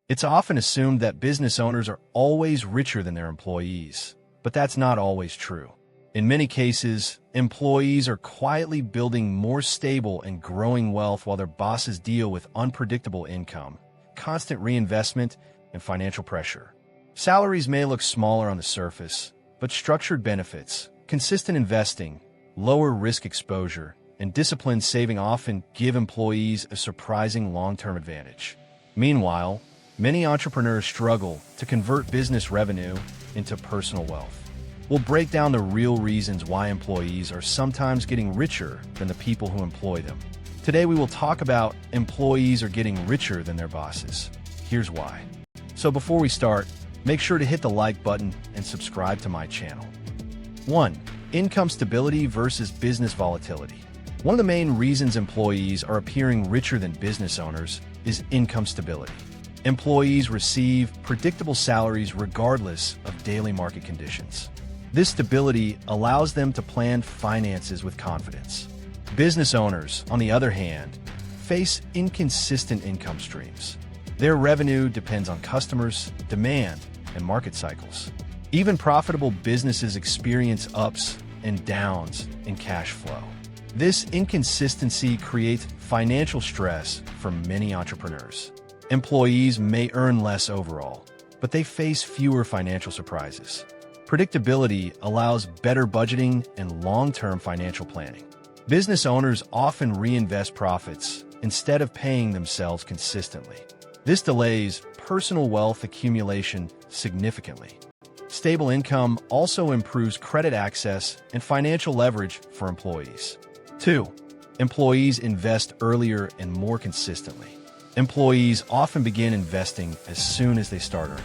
It's often assumed that business owners are always richer than their employees, but that's not always true. In many cases, employees are quietly building more stable and growing wealth while their bosses deal with unpredictable income, constant reinvestment, and financial pressure. Salaries may look smaller on the surface, but structured benefits, consistent investing, lower risk exposure, and disciplined saving often give employees a surprising long-term advantage. Meanwhile, many entrepreneurs struggle to convert business revenue into personal wealth. We'll break down the real reasons why employees are sometimes getting richer than the people who employ them. Today we will talk about employees are getting richer than their bosses. Here's why. So before we start, make sure to hit the like button and subscribe to my channel. 1. Income stability versus business volatility. One of the main reasons employees are appearing richer than business owners is income stability. Employees receive predictable salaries regardless of daily market conditions. This stability allows them to plan finances with confidence. Business owners, on the other hand, face inconsistent income streams. Their revenue depends on customers, demand, and market cycles. Even profitable businesses experience ups and downs in cash flow. This inconsistency creates financial stress for many entrepreneurs. Employees may earn less overall, but they face fewer financial surprises. Predictability allows better budgeting and long-term financial planning. Business owners often reinvest profits instead of paying themselves consistently. This delays personal wealth accumulation significantly. Stable income also improves credit access and financial leverage for employees. 2. Employees invest earlier and more consistently. Employees often begin investing as soon as they start earning.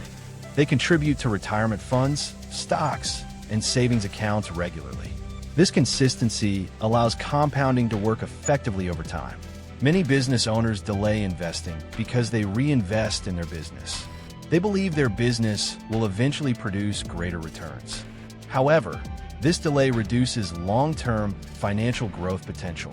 They contribute to retirement funds, stocks, and savings accounts regularly. This consistency allows compounding to work effectively over time. Many business owners delay investing because they reinvest in their business. They believe their business will eventually produce greater returns. However, this delay reduces long-term financial growth potential.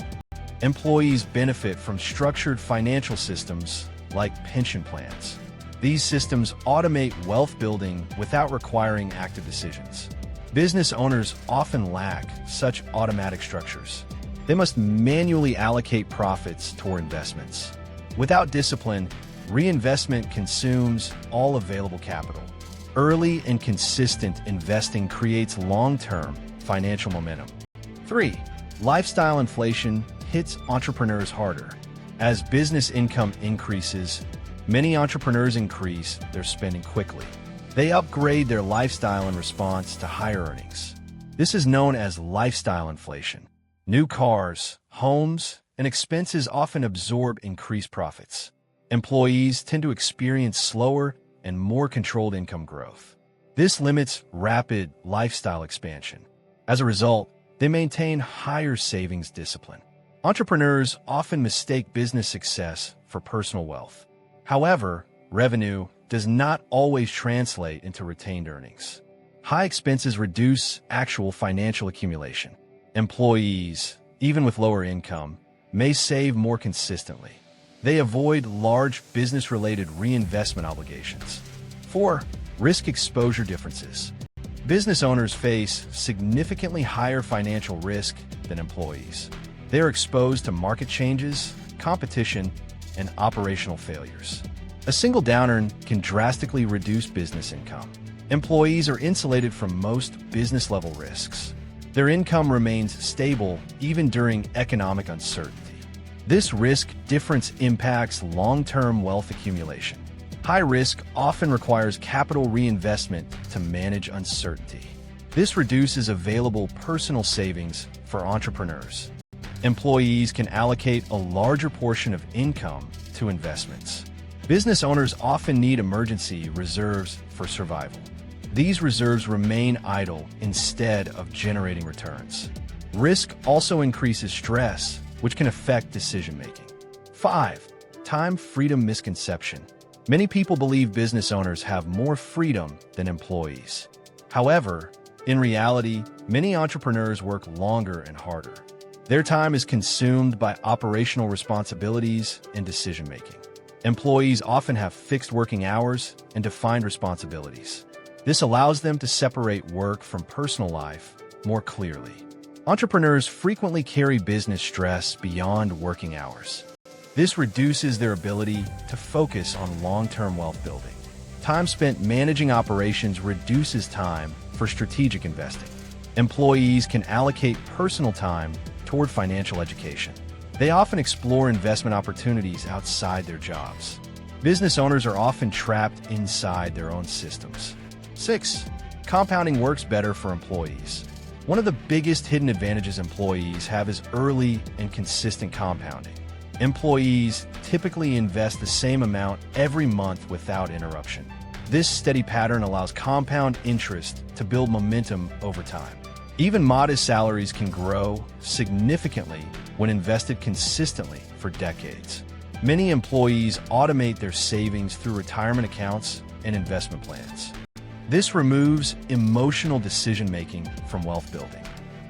Employees benefit from structured financial systems like pension plans. These systems automate wealth building without requiring active decisions. Business owners often lack such automatic structures. They must manually allocate profits toward investments. Without discipline, reinvestment consumes all available capital. Early and consistent investing creates long-term financial momentum. 3. Lifestyle inflation hits entrepreneurs harder. As business income increases, many entrepreneurs increase their spending quickly. They upgrade their lifestyle in response to higher earnings. This is known as lifestyle inflation. New cars, homes, and expenses often absorb increased profits. Employees tend to experience slower and more controlled income growth. This limits rapid lifestyle expansion. As a result, they maintain higher savings discipline. Entrepreneurs often mistake business success for personal wealth. However, revenue does not always translate into retained earnings. High expenses reduce actual financial accumulation. Employees, even with lower income, may save more consistently. They avoid large business-related reinvestment obligations. 4. Risk exposure differences. Business owners face significantly higher financial risk than employees. They are exposed to market changes, competition, and operational failures. A single downturn can drastically reduce business income. Employees are insulated from most business-level risks. Their income remains stable even during economic uncertainty. This risk difference impacts long-term wealth accumulation. High risk often requires capital reinvestment to manage uncertainty. This reduces available personal savings for entrepreneurs. Employees can allocate a larger portion of income to investments. Business owners often need emergency reserves for survival. These reserves remain idle instead of generating returns. Risk also increases stress, which can affect decision-making. 5. Time freedom misconception. Many people believe business owners have more freedom than employees. However, in reality, many entrepreneurs work longer and harder. Their time is consumed by operational responsibilities and decision-making. Employees often have fixed working hours and defined responsibilities. This allows them to separate work from personal life more clearly. Entrepreneurs frequently carry business stress beyond working hours. This reduces their ability to focus on long-term wealth building. Time spent managing operations reduces time for strategic investing. Employees can allocate personal time toward financial education. They often explore investment opportunities outside their jobs. Business owners are often trapped inside their own systems. 6. Compounding works better for employees. One of the biggest hidden advantages employees have is early and consistent compounding. Employees typically invest the same amount every month without interruption. This steady pattern allows compound interest to build momentum over time. Even modest salaries can grow significantly when invested consistently for decades. Many employees automate their savings through retirement accounts and investment plans. This removes emotional decision-making from wealth building.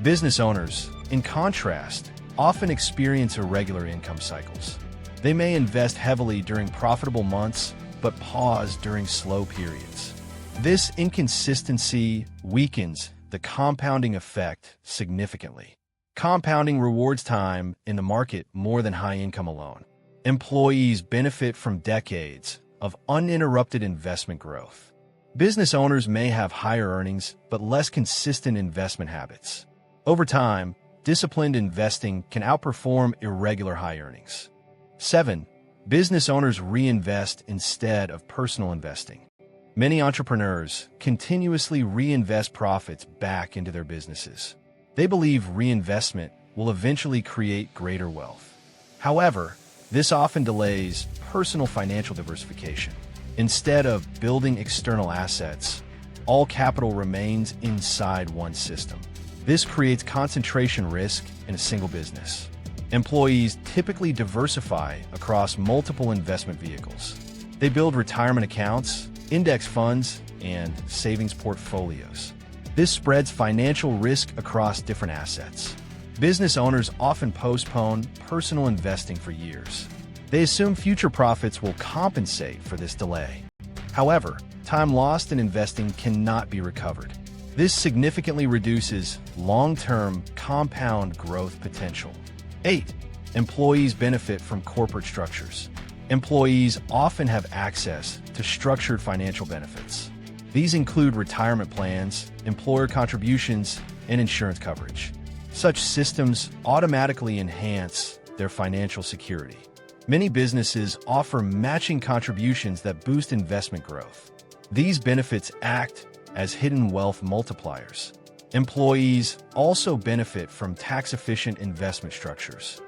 Business owners, in contrast, often experience irregular income cycles. They may invest heavily during profitable months, but pause during slow periods. This inconsistency weakens the compounding effect significantly. Compounding rewards time in the market more than high income alone. Employees benefit from decades of uninterrupted investment growth. Business owners may have higher earnings, but less consistent investment habits. Over time, disciplined investing can outperform irregular high earnings. 7. Business owners reinvest instead of personal investing. Many entrepreneurs continuously reinvest profits back into their businesses. They believe reinvestment will eventually create greater wealth. However, this often delays personal financial diversification. Instead of building external assets, all capital remains inside one system. This creates concentration risk in a single business. Employees typically diversify across multiple investment vehicles. They build retirement accounts, index funds, and savings portfolios. This spreads financial risk across different assets. Business owners often postpone personal investing for years. They assume future profits will compensate for this delay. However, time lost in investing cannot be recovered. This significantly reduces long-term compound growth potential. 8. Employees benefit from corporate structures. Employees often have access to structured financial benefits. These include retirement plans, employer contributions, and insurance coverage. Such systems automatically enhance their financial security. Many businesses offer matching contributions that boost investment growth. These benefits act as hidden wealth multipliers. Employees also benefit from tax-efficient investment structures.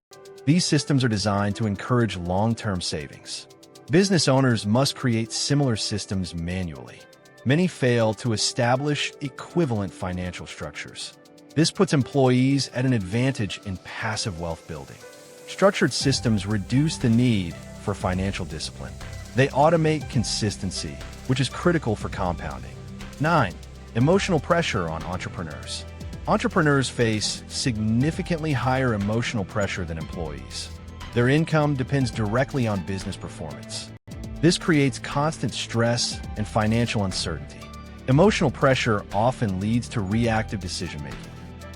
These systems are designed to encourage long-term savings. Business owners must create similar systems manually. Many fail to establish equivalent financial structures. This puts employees at an advantage in passive wealth building. Structured systems reduce the need for financial discipline. They automate consistency, which is critical for compounding. 9. Emotional pressure on entrepreneurs. Entrepreneurs face significantly higher emotional pressure than employees. Their income depends directly on business performance. This creates constant stress and financial uncertainty. Emotional pressure often leads to reactive decision-making.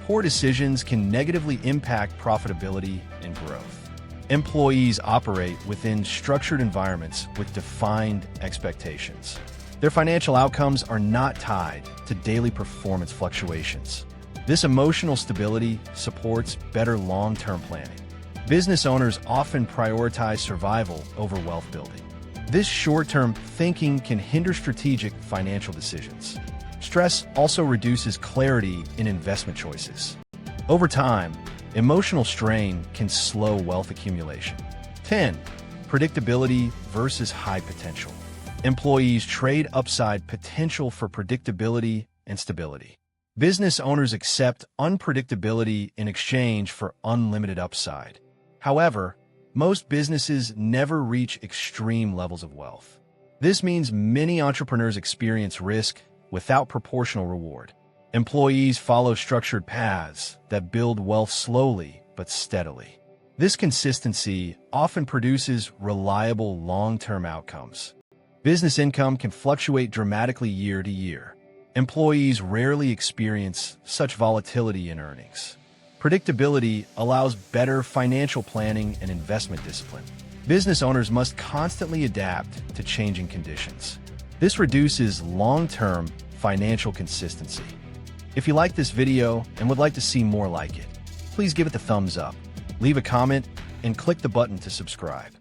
Poor decisions can negatively impact profitability and growth. Employees operate within structured environments with defined expectations. Their financial outcomes are not tied to daily performance fluctuations. This emotional stability supports better long-term planning. Business owners often prioritize survival over wealth building. This short-term thinking can hinder strategic financial decisions. Stress also reduces clarity in investment choices. Over time, emotional strain can slow wealth accumulation. 10. Predictability versus high potential. Employees trade upside potential for predictability and stability. Business owners accept unpredictability in exchange for unlimited upside. However, most businesses never reach extreme levels of wealth. This means many entrepreneurs experience risk without proportional reward. Employees follow structured paths that build wealth slowly but steadily. This consistency often produces reliable long-term outcomes. Business income can fluctuate dramatically year to year. Employees rarely experience such volatility in earnings. Predictability allows better financial planning and investment discipline. Business owners must constantly adapt to changing conditions. This reduces long-term financial consistency. If you like this video and would like to see more like it, please give it the thumbs up, leave a comment, and click the button to subscribe.